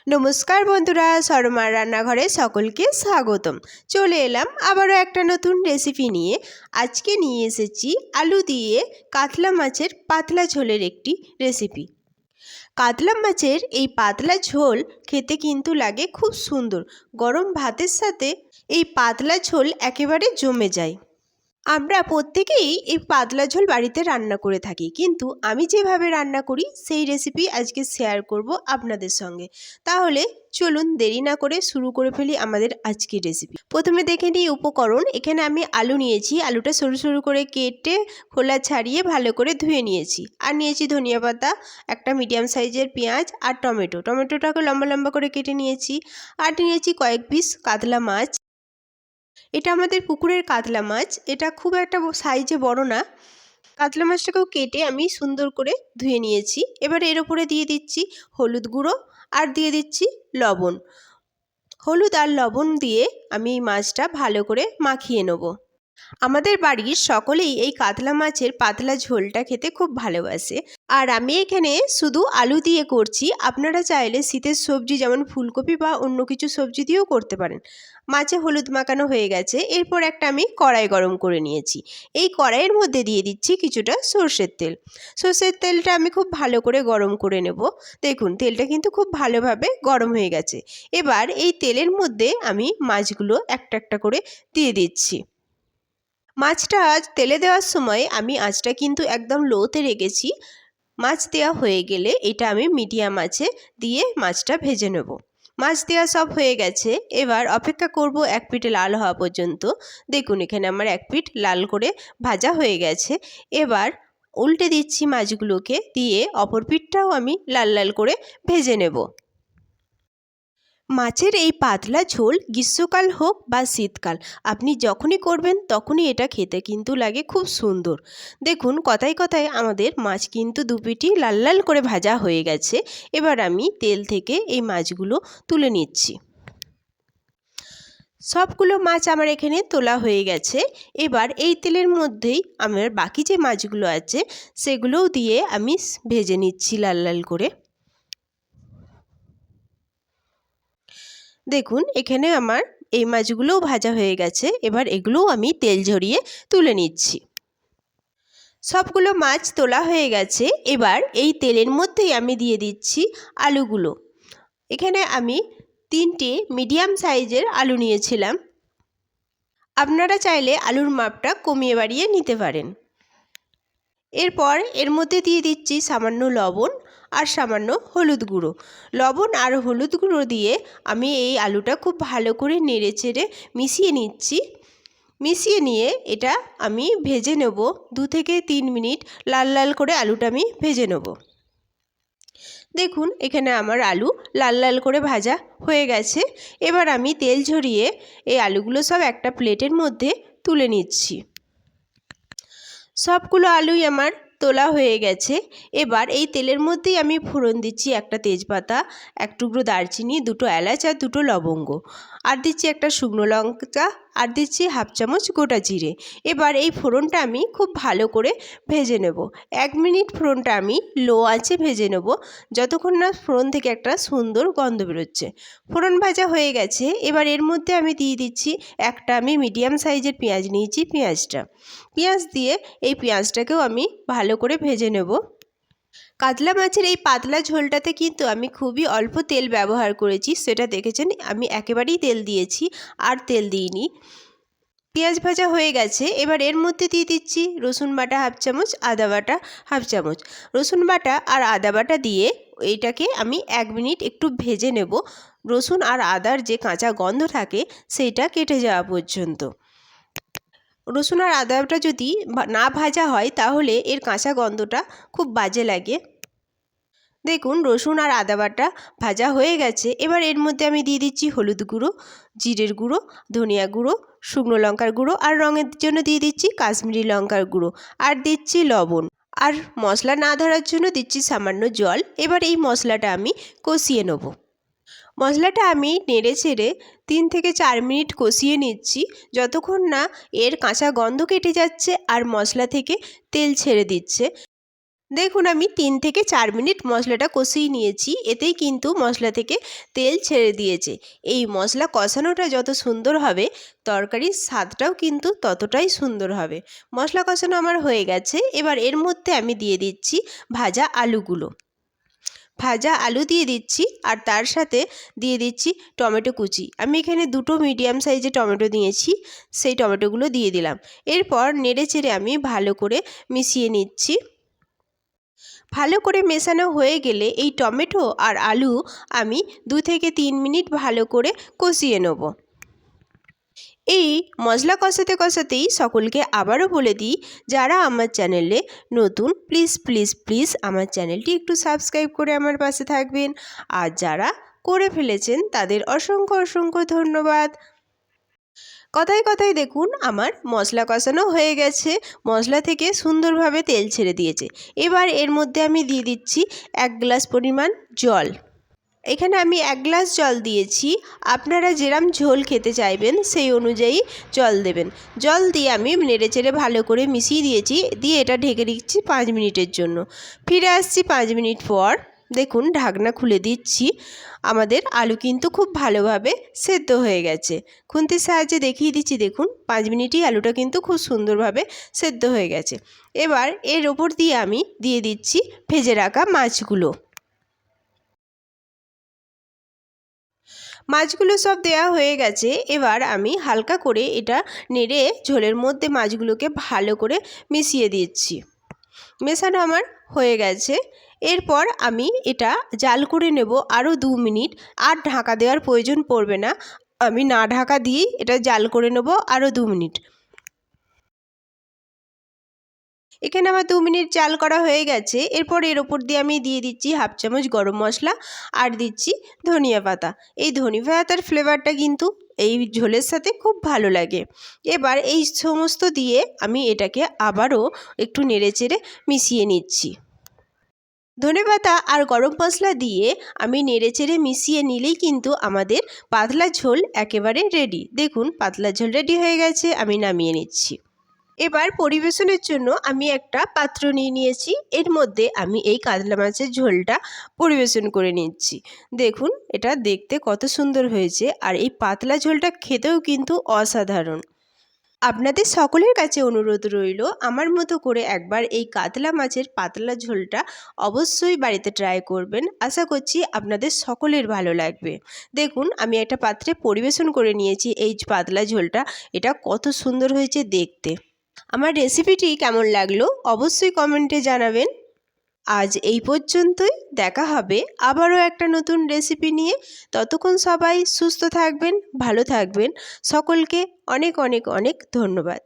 নমস্কার বন্ধুরা, শর্মার রান্নাঘরে সকলকে স্বাগতম। চলে এলাম আবারও একটা নতুন রেসিপি নিয়ে। আজকে নিয়ে এসেছি আলু দিয়ে কাতলা মাছের পাতলা ঝোলের একটি রেসিপি। কাতলা মাছের এই পাতলা ঝোল খেতে কিন্তু লাগে খুব সুন্দর। গরম ভাতের সাথে এই পাতলা ঝোল একেবারে জমে যায়। আমরা প্রত্যেকেই এই পাতলা ঝোল বাড়িতে রান্না করে থাকি, কিন্তু আমি যেভাবে রান্না করি সেই রেসিপি আজকে শেয়ার করব আপনাদের সঙ্গে। তাহলে চলুন দেরি না করে শুরু করে ফেলি আমাদের আজকের রেসিপি। প্রথমে দেখে নিই উপকরণ। এখানে আমি আলু নিয়েছি, আলুটা সরু সরু করে কেটে খোলা ছাড়িয়ে ভালো করে ধুয়ে নিয়েছি। আর নিয়েছি ধনিয়া পাতা, একটা মিডিয়াম সাইজের পেঁয়াজ আর টমেটোটাকে লম্বা লম্বা করে কেটে নিয়েছি। আর নিয়েছি কয়েক পিস কাতলা মাছ। এটা আমাদের পুকুরের কাতলা মাছ, এটা খুব একটা সাইজে বড় না। কাতলা মাছটাকেও কেটে আমি সুন্দর করে ধুয়ে নিয়েছি। এবার এর উপরে দিয়ে দিচ্ছি হলুদ গুঁড়ো আর দিয়ে দিচ্ছি লবণ। হলুদ আর লবণ দিয়ে আমি এই মাছটা ভালো করে মাখিয়ে নেব। আমাদের বাড়ির সকলেই এই কাতলা মাছের পাতলা ঝোলটা খেতে খুব ভালোবাসে। আর আমি এখানে শুধু আলু দিয়ে করছি, আপনারা চাইলে শীতের সবজি যেমন ফুলকপি বা অন্য কিছু সবজি দিয়েও করতে পারেন। মাছে হলুদ মাখানো হয়ে গেছে। এরপর একটা আমি কড়াই গরম করে নিয়েছি। এই কড়াইয়ের মধ্যে দিয়ে দিচ্ছি কিছুটা সর্ষের তেল। সর্ষের তেলটা আমি খুব ভালো করে গরম করে নেব। দেখুন তেলটা কিন্তু খুব ভালোভাবে গরম হয়ে গেছে। এবার এই তেলের মধ্যে আমি মাছগুলো একটা একটা করে দিয়ে দিচ্ছি। মাছটা তেলে দেওয়ার সময় আমি আঁচটা কিন্তু একদম লোতে রেখেছি। মাছ দেওয়া হয়ে গেলে এটা আমি মিডিয়াম আঁচে দিয়ে মাছটা ভেজে নেব। মাছ দেওয়া সব হয়ে গেছে। এবার অপেক্ষা করব এক পিঠে লাল হওয়া পর্যন্ত। দেখুন এখানে আমার এক পিঠ লাল করে ভাজা হয়ে গেছে। এবার উল্টে দিচ্ছি মাছগুলোকে, দিয়ে অপর পিঠটাও আমি লাল লাল করে ভেজে নেব। মাছের এই পাতলা ঝোল গ্রীষ্মকাল হোক বা শীতকাল, আপনি যখনই করবেন তখনই এটা খেতে কিন্তু লাগে খুব সুন্দর। দেখুন কথায় কথায় আমাদের মাছ কিন্তু দুপিটি লাল লাল করে ভাজা হয়ে গেছে। এবার আমি তেল থেকে এই মাছগুলো তুলে নিচ্ছি। সবগুলো মাছ আমার এখানে তোলা হয়ে গেছে। এবার এই তেলের মধ্যেই আমার বাকি যে মাছগুলো আছে সেগুলোও দিয়ে আমি ভেজে নিচ্ছি লাল লাল করে। দেখুন এখানে আমার এই মাছগুলোও ভাজা হয়ে গেছে। এবার এগুলোও আমি তেল ঝরিয়ে তুলে নিচ্ছি। সবগুলো মাছ তোলা হয়ে গেছে। এবার এই তেলের মধ্যেই আমি দিয়ে দিচ্ছি আলুগুলো। এখানে আমি 3টে মিডিয়াম সাইজের আলু নিয়েছিলাম। আপনারা চাইলে আলুর মাপটা কমিয়ে বাড়িয়ে নিতে পারেন। এরপর এর মধ্যে দিয়ে দিচ্ছি সামান্য লবণ আর সামান্য হলুদ গুঁড়ো। লবণ আর হলুদ গুঁড়ো দিয়ে আমি এই আলুটা খুব ভালো করে নেড়ে চেড়ে মিশিয়ে নিচ্ছি। মিশিয়ে নিয়ে এটা আমি ভেজে নেব 2 থেকে 3 মিনিট লাল লাল করে আলুটা আমি ভেজে নেব। দেখুন এখানে আমার আলু লাল লাল করে ভাজা হয়ে গেছে। এবার আমি তেল ঝরিয়ে এই আলুগুলো সব একটা প্লেটের মধ্যে তুলে নিচ্ছি। সবগুলো আলুই আমার তোলা হয়ে গেছে। এবার এই তেলের মধ্যেই আমি ফোড়ন দিচ্ছি একটা তেজপাতা, এক টুকরো দারচিনি, 2টো এলাচ আর 2টো লবঙ্গ, আর দিচ্ছি একটা শুকনো লঙ্কা, আর দিচ্ছি হাফ চামচ গোটা জিরে। এবার এই ফোড়নটা আমি খুব ভালো করে ভেজে নেব। 1 মিনিট ফোড়নটা আমি লো আঁচে ভেজে নেব, যতক্ষণ না ফোড়ন থেকে একটা সুন্দর গন্ধ বেরোচ্ছে। ফোড়ন ভাজা হয়ে গেছে। এবার এর মধ্যে আমি দিয়ে দিচ্ছি একটা আমি মিডিয়াম সাইজের পেঁয়াজ নিয়েছি। পেঁয়াজ দিয়ে এই পেঁয়াজটাকেও আমি ভালো করে ভেজে নেব। কাতলা মাছের এই পাতলা ঝোলটাতে কিন্তু আমি খুবই অল্প তেল ব্যবহার করেছি, সেটা দেখেছেন। আমি একেবারেই তেল দিয়েছি, আর তেল দিইনি। পেঁয়াজ ভাজা হয়ে গেছে। এবার এর মধ্যে দিয়ে দিচ্ছি রসুন বাটা হাফ চামচ, আদা বাটা হাফ চামচ। রসুন বাটা আর আদা বাটা দিয়ে এইটাকে আমি 1 মিনিট একটু ভেজে নেব। রসুন আর আদার যে কাঁচা গন্ধ থাকে সেইটা কেটে যাওয়া পর্যন্ত। রসুন আর আদাটা যদি না ভাজা হয় তাহলে এর কাঁচা গন্ধটা খুব বাজে লাগে। দেখুন রসুন আর আদা বাটা ভাজা হয়ে গেছে। এবার এর মধ্যে আমি দিয়ে দিচ্ছি হলুদ গুঁড়ো, জিরের গুঁড়ো, ধনিয়া গুঁড়ো, শুকনো লঙ্কার গুঁড়ো, আর রঙের জন্য দিয়ে দিচ্ছি কাশ্মীরি লঙ্কার গুঁড়ো, আর দিচ্ছি লবণ। আর মশলা না ধরার জন্য দিচ্ছি সামান্য জল। এবার এই মশলাটা আমি কষিয়ে নেব। মশলাটা আমি নেড়ে চেড়ে 3 থেকে 4 মিনিট কষিয়ে নিচ্ছি, যতক্ষণ না এর কাঁচা গন্ধ কেটে যাচ্ছে আর মশলা থেকে তেল ছেড়ে দিচ্ছে। দেখুন আমি 3 থেকে 4 মিনিট মশলাটা কষিয়ে নিয়েছি, এতেই কিন্তু মশলা থেকে তেল ছেড়ে দিয়েছে। এই মশলা কষানোটা যত সুন্দর হবে তরকারির স্বাদটাও কিন্তু ততটাই সুন্দর হবে। মশলা কষানো আমার হয়ে গেছে, এবার এর মধ্যে আমি দিয়ে দিচ্ছি ভাজা আলুগুলো। ভাজা আলু দিয়ে দিচ্ছি আর তার সাথে দিয়ে দিচ্ছি টমেটো কুচি। আমি এখানে 2টো মিডিয়াম সাইজের টমেটো নিয়েছি, সেই টমেটোগুলো দিয়ে দিলাম। এরপর নেড়েচেড়ে আমি ভালো করে মিশিয়ে নিচ্ছি। ভালো করে মেশানো হয়ে গেলে এই টমেটো আর আলু আমি 2 থেকে 3 মিনিট ভালো করে কষিয়ে নেব। এই মশলা কষাতে কষাতেই সকলকে আবারও বলে দিই, যারা আমার চ্যানেলে নতুন প্লিজ প্লিজ প্লিজ আমার চ্যানেলটি একটু সাবস্ক্রাইব করে আমার পাশে থাকবেন, আর যারা করে ফেলেছেন তাদের অসংখ্য অসংখ্য ধন্যবাদ। কথায় কথায় দেখুন আমার মশলা কষানো হয়ে গেছে, মশলা থেকে সুন্দরভাবে তেল ছেড়ে দিয়েছে। এবার এর মধ্যে আমি দিয়ে দিচ্ছি 1 গ্লাস পরিমাণ জল। এখানে আমি 1 গ্লাস জল দিয়েছি, আপনারা যেরম ঝোল খেতে চাইবেন সেই অনুযায়ী জল দেবেন। জল দিয়ে আমি নেড়েচেড়ে ভালো করে মিশিয়ে দিয়েছি, দিয়ে এটা ঢেকে দিচ্ছি 5 মিনিটের জন্য। ফিরে আসছি 5 মিনিট পর। দেখুন ঢাকনা খুলে দিচ্ছি, আমাদের আলু কিন্তু খুব ভালোভাবে সেদ্ধ হয়ে গেছে। খুন্তির সাহায্যে দেখিয়ে দিচ্ছি, দেখুন 5 মিনিটই আলুটা কিন্তু খুব সুন্দরভাবে সেদ্ধ হয়ে গেছে। এবার এর ওপর দিয়ে আমি দিয়ে দিচ্ছি ভেজে রাখা মাছগুলো। মাছগুলো সব দেয়া হয়ে গেছে, এবার আমি হালকা করে এটা নেড়ে ঝোলের মধ্যে মাছগুলোকে ভালো করে মিশিয়ে দিচ্ছি। মেশানো আমার হয়ে গেছে। এরপর আমি এটা জাল করে নেব আরও 2 মিনিট। আর ঢাকা দেওয়ার প্রয়োজন পড়বে না, আমি না ঢাকা দিয়েই এটা জাল করে নেব আরও 2 মিনিট। এখানে আমার 2 মিনিট জাল করা হয়ে গেছে। এরপর এর ওপর দিয়ে আমি দিয়ে দিচ্ছি 1/2 চামচ গরম মশলা আর দিচ্ছি ধনিয়া পাতা। এই ধনিয়া পাতার ফ্লেভারটা কিন্তু এই ঝোলের সাথে খুব ভালো লাগে। এবার এই সমস্ত দিয়ে আমি এটাকে আবারও একটু নেড়েচেড়ে মিশিয়ে নিচ্ছি। ধনেপাতা আর গরম মশলা দিয়ে আমি নেড়েচেড়ে মিশিয়ে নিলেই কিন্তু আমাদের পাতলা ঝোল একেবারে রেডি। দেখুন পাতলা ঝোল রেডি হয়ে গেছে, আমি নামিয়ে নিচ্ছি। এবার পরিবেশনের জন্য আমি একটা পাত্র নিয়ে নিয়েছি, এর মধ্যে আমি এই কাতলা মাছের ঝোলটা পরিবেশন করে নিচ্ছি। দেখুন এটা দেখতে কত সুন্দর হয়েছে, আর এই পাতলা ঝোলটা খেতেও কিন্তু অসাধারণ। আপনাদের সকলের কাছে অনুরোধ রইল, আমার মতো করে একবার এই কাতলা মাছের পাতলা ঝোলটা অবশ্যই বাড়িতে ট্রাই করবেন। আশা করছি আপনাদের সকলের ভালো লাগবে। দেখুন আমি একটা পাত্রে পরিবেশন করে নিয়েছি এই পাতলা ঝোলটা, এটা কত সুন্দর হয়েছে দেখতে। আমার রেসিপিটি কেমন লাগলো অবশ্যই কমেন্টে জানাবেন। আজ এই পর্যন্তই, দেখা হবে আবারও একটা নতুন রেসিপি নিয়ে। ততক্ষণ সবাই সুস্থ থাকবেন, ভালো থাকবেন। সকলকে অনেক অনেক অনেক ধন্যবাদ।